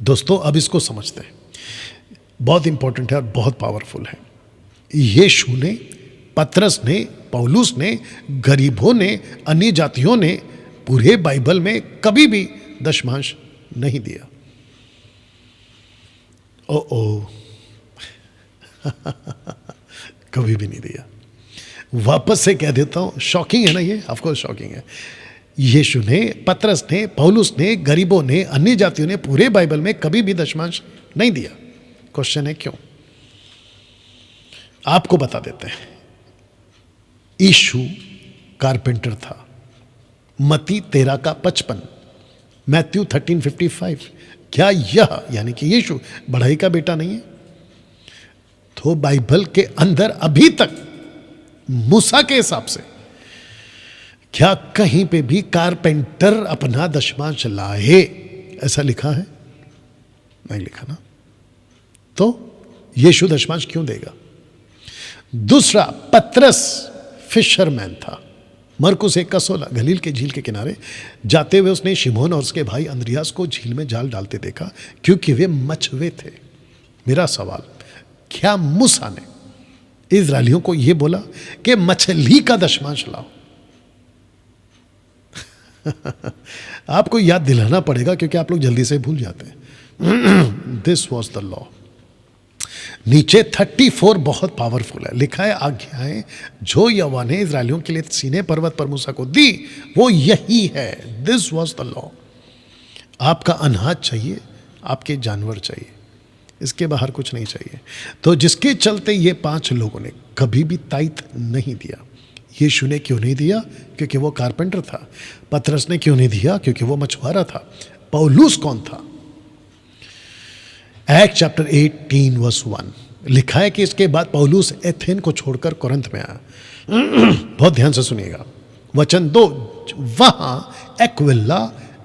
दोस्तों अब इसको समझते हैं, बहुत इंपॉर्टेंट है और बहुत पावरफुल है। यीशु ने, पतरस ने, पौलुस ने, गरीबों ने, अन्य जातियों ने पूरे बाइबल में कभी भी दशमांश नहीं दिया। ओ कभी भी नहीं दिया। वापस से कह देता हूं, शॉकिंग है ना ये, ऑफ कोर्स शॉकिंग है। यीशु ने, पतरस ने, पौलुस ने, गरीबों ने, अन्य जातियों ने पूरे बाइबल में कभी भी दशमांश नहीं दिया। क्वेश्चन है क्यों? आपको बता देते हैं। यीशु कारपेंटर था। मत्ती 13:55, मैथ्यू 13:55। क्या यह यानी कि यीशु बढ़ई का बेटा नहीं है? तो बाइबल के अंदर अभी तक मूसा के हिसाब से क्या कहीं पे भी कारपेंटर अपना दशमांश लाए ऐसा लिखा है? नहीं लिखा ना। तो यीशु दशमांश क्यों देगा? दूसरा, पतरस फिशरमैन था। मरकुस 1:16, गलील के झील के किनारे जाते हुए उसने शिमोन और उसके भाई अंद्रियास को झील में जाल डालते देखा क्योंकि वे मछुए थे। मेरा सवाल, क्या मूसा ने इजरायलियों को यह बोला कि मछली का दशमांश लाओ? आपको याद दिलाना पड़ेगा क्योंकि आप लोग जल्दी से भूल जाते हैं। This was the law. नीचे 34 बहुत पावरफुल है, लिखा है आज्ञाएं जो यहोवा ने इजरायलियों के लिए सीने पर्वत पर मूसा को दी वो यही है। This was the law. आपका अनाज चाहिए, आपके जानवर चाहिए, इसके बाहर कुछ नहीं चाहिए। तो जिसके चलते ये 5 लोगों ने कभी भी ताइत नहीं दिया। यीशु ने क्यों नहीं दिया? क्योंकि वो कारपेंटर था। पतरस ने क्यों नहीं दिया? क्योंकि वो मछुआरा था। पौलुस कौन था? एक्ट चैप्टर 18:1 लिखा है कि इसके बाद पौलुस एथेन को छोड़कर कोरिन्थ में आया। बहुत ध्यान से सुनिएगा वचन 2। वहां एक्विला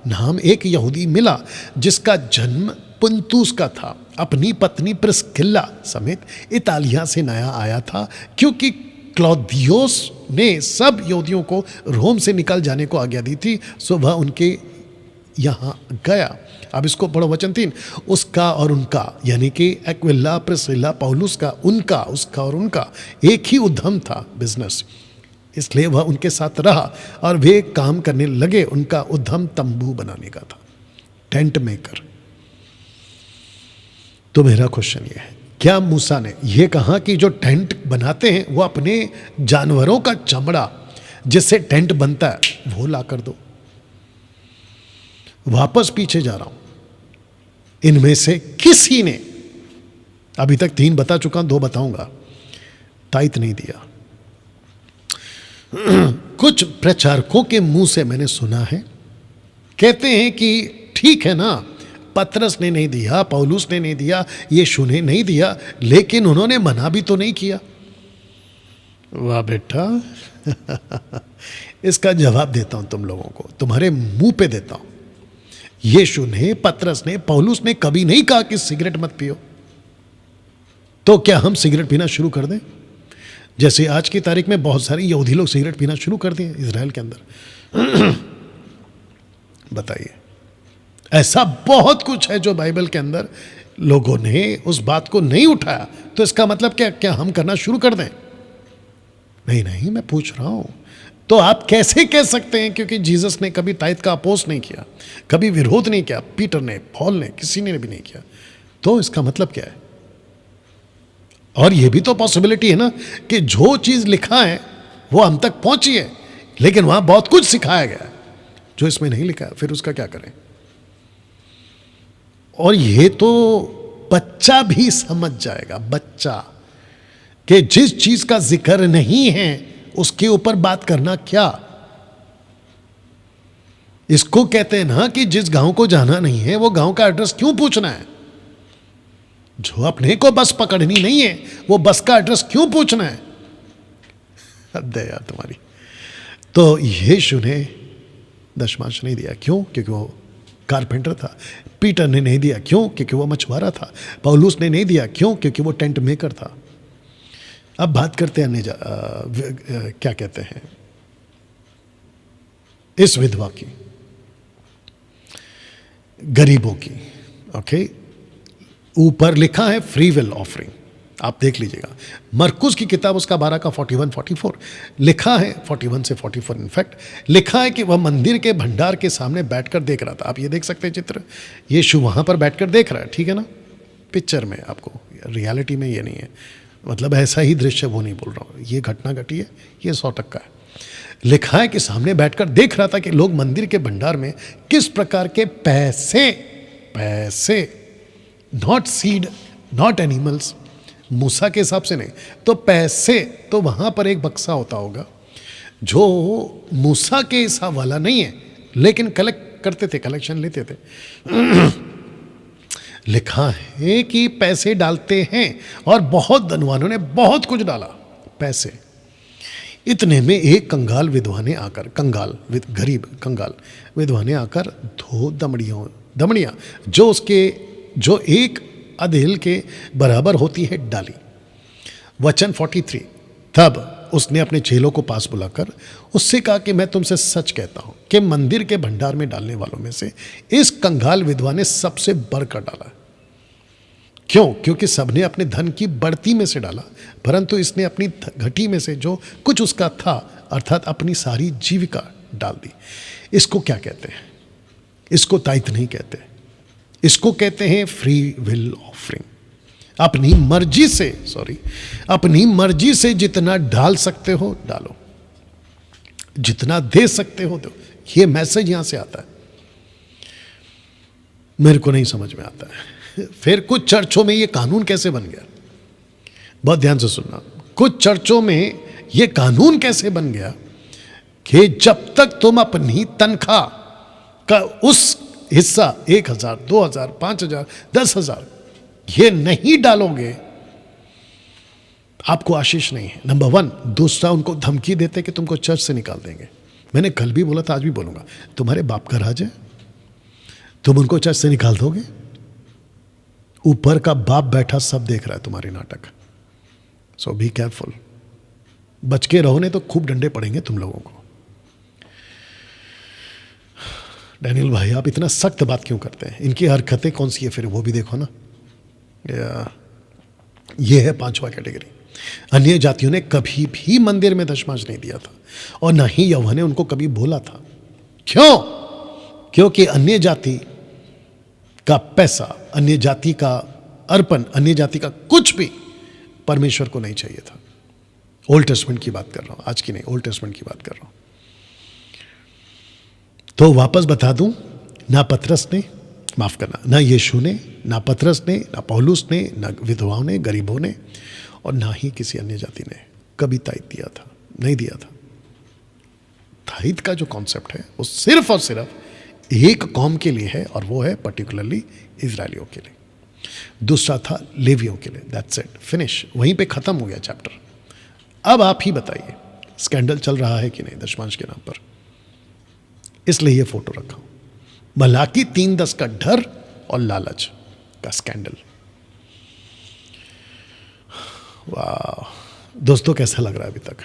नाम एक यहूदी मिला जिसका जन्म पुंतुस का था। अपनी पत्नी प्रिस्किल्ला समेत इतालिया से नया आया था क्योंकि क्लौदियोस ने सब यहूदियों को रोम से निकल जाने को आज्ञा दी थी, सो वह उनके यहाँ गया। अब इसको पढ़ो वचन 3। उसका और उनका यानी कि एक्विला, प्रिस्किल्ला, पौलुस का, उनका, उसका और उनका एक ही उद्यम था, बिजनेस, इसलिए वह उनके साथ रहा और वे काम करने लगे। उनका उद्यम तंबू बनाने का था, टेंट मेकर। तो मेरा क्वेश्चन ये है, क्या मूसा ने यह कहा कि जो टेंट बनाते हैं वो अपने जानवरों का चमड़ा जिससे टेंट बनता है वो ला कर दो? वापस पीछे जा रहा हूं। इनमें से किसी ने, अभी तक 3 बता चुका, 2 बताऊंगा, ताइत नहीं दिया। कुछ प्रचारकों के मुंह से मैंने सुना है, कहते हैं कि ठीक है ना, पतरस ने नहीं दिया, पौलुस ने नहीं दिया, यीशु ने नहीं दिया, लेकिन उन्होंने मना भी तो नहीं किया। वाह बेटा। इसका जवाब देता हूं तुम लोगों को, तुम्हारे मुंह पे देता हूं। यीशु ने, पतरस ने, पौलुस ने कभी नहीं कहा कि सिगरेट मत पियो। तो क्या हम सिगरेट पीना शुरू कर दें? जैसे आज की तारीख में बहुत सारे यहूदी लोग सिगरेट पीना शुरू कर दिए इजराइल के अंदर। बताइए, ऐसा बहुत कुछ है जो बाइबल के अंदर लोगों ने उस बात को नहीं उठाया, तो इसका मतलब क्या हम करना शुरू कर दें? नहीं, मैं पूछ रहा हूं। तो आप कैसे कह सकते हैं? क्योंकि जीसस ने कभी ताइत का अपोज नहीं किया, कभी विरोध नहीं किया, पीटर ने, पॉल ने, किसी ने भी नहीं किया। तो इसका मतलब क्या है? और यह भी तो पॉसिबिलिटी है ना कि जो चीज लिखा है वो हम तक पहुंची है, लेकिन वहां बहुत कुछ सिखाया गया है जो इसमें नहीं लिखा है, फिर उसका क्या करें? और ये तो बच्चा भी समझ जाएगा, बच्चा, कि जिस चीज का जिक्र नहीं है उसके ऊपर बात करना क्या। इसको कहते हैं ना कि जिस गांव को जाना नहीं है वो गांव का एड्रेस क्यों पूछना है? जो अपने को बस पकड़नी नहीं है वो बस का एड्रेस क्यों पूछना है? हद है यार तुम्हारी। तो यीशु ने दशमांश नहीं दिया, क्यों? क्योंकि वो कारपेंटर था। पीटर ने नहीं दिया, क्यों? क्योंकि वो मछुआरा था। पौलुस ने नहीं दिया, क्यों? क्योंकि वो टेंट मेकर था। अब बात करते हैं क्या कहते हैं इस विधवा की, गरीबों की, ओके, ऊपर लिखा है फ्री विल ऑफरिंग, आप देख लीजिएगा। मरकुस की किताब उसका 12 का 41-44 लिखा है, 41 से 44 इनफैक्ट लिखा है कि वह मंदिर के भंडार के सामने बैठकर देख रहा था। आप ये देख सकते हैं चित्र, यीशु वहाँ पर बैठकर देख रहा है, ठीक है ना, पिक्चर में, आपको रियलिटी में ये नहीं है, मतलब ऐसा ही दृश्य वो नहीं बोल रहा हूँ, ये घटना घटी है, ये 100% है। लिखा है कि सामने बैठकर देख रहा था कि लोग मंदिर के भंडार में किस प्रकार के पैसे, नॉट सीड, नॉट एनिमल्स, मूसा के हिसाब से नहीं, तो पैसे, तो वहां पर एक बक्सा होता होगा जो मूसा के हिसाब वाला नहीं है, लेकिन कलेक्ट करते थे, कलेक्शन लेते थे। लिखा है कि पैसे डालते हैं, और बहुत धनवानों ने बहुत कुछ डाला पैसे। इतने में एक कंगाल विधवा ने आकर, गरीब कंगाल विधवा ने आकर 2 दमड़ियां जो एक अधेल के बराबर होती है डाली। वचन 43, तब उसने अपने चेलों को पास बुलाकर उससे कहा कि मैं तुमसे सच कहता हूं कि मंदिर के भंडार में डालने वालों में से इस कंगाल विधवा ने सबसे बढ़कर डाला। क्यों? क्योंकि सबने अपने धन की बढ़ती में से डाला, परंतु इसने अपनी घटी में से जो कुछ उसका था, अर्थात अपनी सारी जीविका डाल दी। इसको क्या कहते हैं? इसको ताइथ नहीं कहते, इसको कहते हैं फ्री विल ऑफरिंग। अपनी मर्जी से जितना डाल सकते हो डालो, जितना दे सकते हो दो। ये मैसेज यहां से आता है, मेरे को नहीं समझ में आता है। फिर कुछ चर्चों में ये कानून कैसे बन गया, बहुत ध्यान से सुनना। कुछ चर्चों में ये कानून कैसे बन गया कि जब तक तुम अपनी तनख्वाह का उस हिस्सा 1,000, 2,000, 5,000, 10,000 ये नहीं डालोगे, आपको आशीष नहीं है, नंबर 1। दूसरा, उनको धमकी देते कि तुमको चर्च से निकाल देंगे। मैंने कल भी बोला था, आज भी बोलूंगा, तुम्हारे बाप का राज है, तुम उनको चर्च से निकाल दोगे? ऊपर का बाप बैठा सब देख रहा है तुम्हारे नाटक। सो बी केयरफुल, बच के रहो, नहीं तो खूब डंडे पड़ेंगे तुम लोगों को। डैनियल भाई, आप इतना सख्त बात क्यों करते हैं? इनकी हरकतें कौन सी है फिर, वो भी देखो ना। ये है 5वां कैटेगरी। अन्य जातियों ने कभी भी मंदिर में दशमांश नहीं दिया था, और ना ही यहोवा ने उनको कभी बोला था। क्यों? क्योंकि अन्य जाति का पैसा, अन्य जाति का अर्पण, अन्य जाति का कुछ भी परमेश्वर को नहीं चाहिए था। ओल्ड टेस्टमेंट की बात कर रहा हूं, आज की नहीं, ओल्ड टेस्टमेंट की बात कर रहा हूं। तो वापस बता दूं, ना पतरस ने, माफ करना, ना यीशु ने, ना पतरस ने, ना पौलुस ने, ना विधवाओं ने, गरीबों ने, और ना ही किसी अन्य जाति ने कभी ताइद दिया था, नहीं दिया था। ताइद का जो कॉन्सेप्ट है वो सिर्फ और सिर्फ एक कौम के लिए है, और वो है पर्टिकुलरली इजरायलियों के लिए। दूसरा था लेवियों के लिए। दैट्स इट, फिनिश, वहीं पे खत्म हो गया चैप्टर। अब आप ही बताइए, स्कैंडल चल रहा है कि नहीं दशमांश के नाम पर? इसलिए ये फोटो रखा हूं, मलाकी 3:10 का डर और लालच का स्कैंडल। वाह दोस्तों, कैसा लग रहा है अभी तक?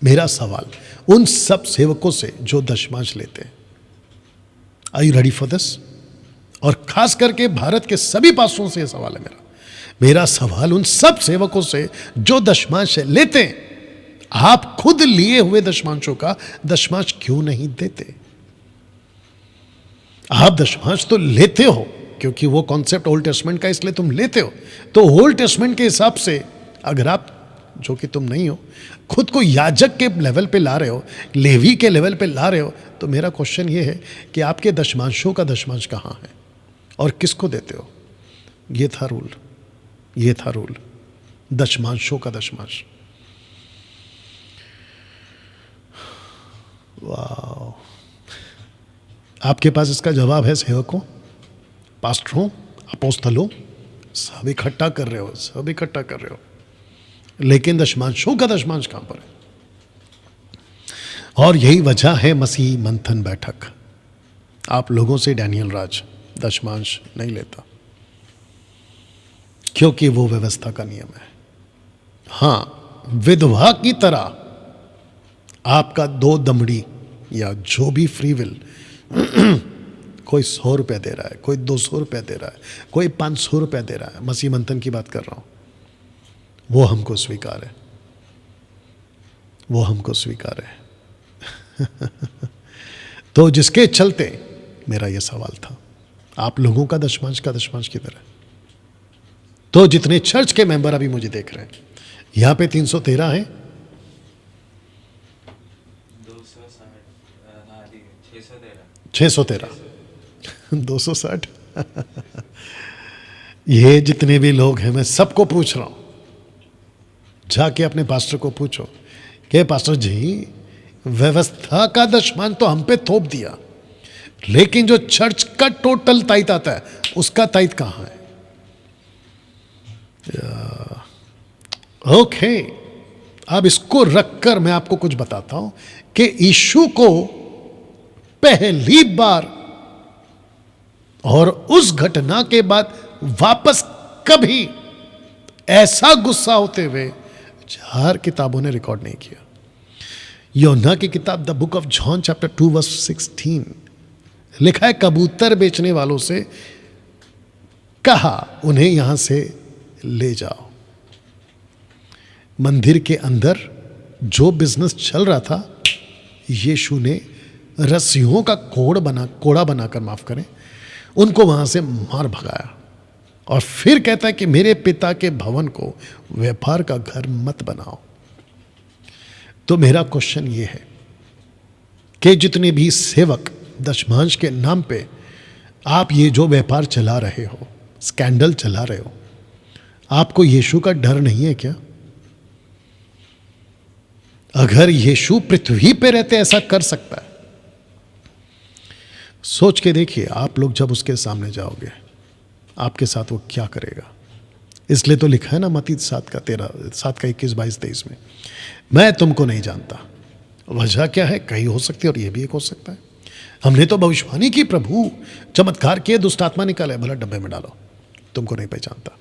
मेरा सवाल उन सब सेवकों से जो दशमांश लेते हैं, are you ready for this? और खास करके भारत के सभी पास्टरों से यह सवाल है मेरा सवाल उन सब सेवकों से जो दशमांश लेते हैं, आप खुद लिए हुए दशमांशों का दशमांश क्यों नहीं देते? आप दशमांश तो लेते हो क्योंकि वो कॉन्सेप्ट ओल्ड टेस्टमेंट का, इसलिए तुम लेते हो। तो ओल्ड टेस्टमेंट के हिसाब से अगर आप, जो कि तुम नहीं हो, खुद को याजक के लेवल पे ला रहे हो, लेवी के लेवल पे ला रहे हो, तो मेरा क्वेश्चन ये है कि आपके दशमांशों का दशमांश कहाँ है और किसको देते हो? ये था रूल, ये था रूल, दशमांशों का दशमांश। वाह, आपके पास इसका जवाब है सेवकों, पास्टरों, अपोस्तलों, सब इकट्ठा कर रहे हो, सब इकट्ठा कर रहे हो, लेकिन दशमांशों का दशमांश कहां पर है? और यही वजह है मसीह मंथन बैठक। आप लोगों से डैनियल राज दशमांश नहीं लेता क्योंकि वो व्यवस्था का नियम है। हां, विधवा की तरह आपका 2 दमड़ी या जो भी फ्री विल कोई 100 रुपये दे रहा है, कोई 200 रुपये दे रहा है, कोई 500 रुपये दे रहा है, मसीह मंथन की बात कर रहा हूँ, वो हमको स्वीकार है, वो हमको स्वीकार है। तो जिसके चलते मेरा ये सवाल था, आप लोगों का दशमांश किधर है? तो जितने चर्च के मेंबर अभी मुझे देख रहे हैं, यहां पे 313 है, 613 260 ये जितने भी लोग हैं, मैं सबको पूछ रहा हूं, जाके अपने पास्टर को पूछो कि पास्टर जी, व्यवस्था का दशमांश तो हम पे थोप दिया, लेकिन जो चर्च का टोटल ताइत आता है, उसका ताइत कहां है? ओके, अब इसको रखकर मैं आपको कुछ बताता हूं कि यीशु को पहली बार और उस घटना के बाद वापस कभी ऐसा गुस्सा होते हुए 4 किताबों ने रिकॉर्ड नहीं किया। यूहन्ना की किताब the book of John chapter 2 verse 16 लिखा है, कबूतर बेचने वालों से कहा उन्हें यहां से ले जाओ। मंदिर के अंदर जो बिजनेस चल रहा था, यीशु ने रस्सियों का कोड़ा बनाकर, माफ करें, उनको वहां से मार भगाया, और फिर कहता है कि मेरे पिता के भवन को व्यापार का घर मत बनाओ। तो मेरा क्वेश्चन ये है कि जितने भी सेवक दशमांश के नाम पे आप ये जो व्यापार चला रहे हो, स्कैंडल चला रहे हो, आपको यीशु का डर नहीं है क्या? अगर यीशु पृथ्वी पे रहते ऐसा कर सकता है, सोच के देखिए, आप लोग जब उसके सामने जाओगे, आपके साथ वो क्या करेगा। इसलिए तो लिखा है ना मत्ती 7 का 21, 22, 23 में, मैं तुमको नहीं जानता। वजह क्या है? कहीं हो सकती है, और ये भी एक हो सकता है, हमने तो भविष्यवाणी की, प्रभु चमत्कार किए, दुष्ट आत्मा निकाले, भला डब्बे में डालो, तुमको नहीं पहचानता।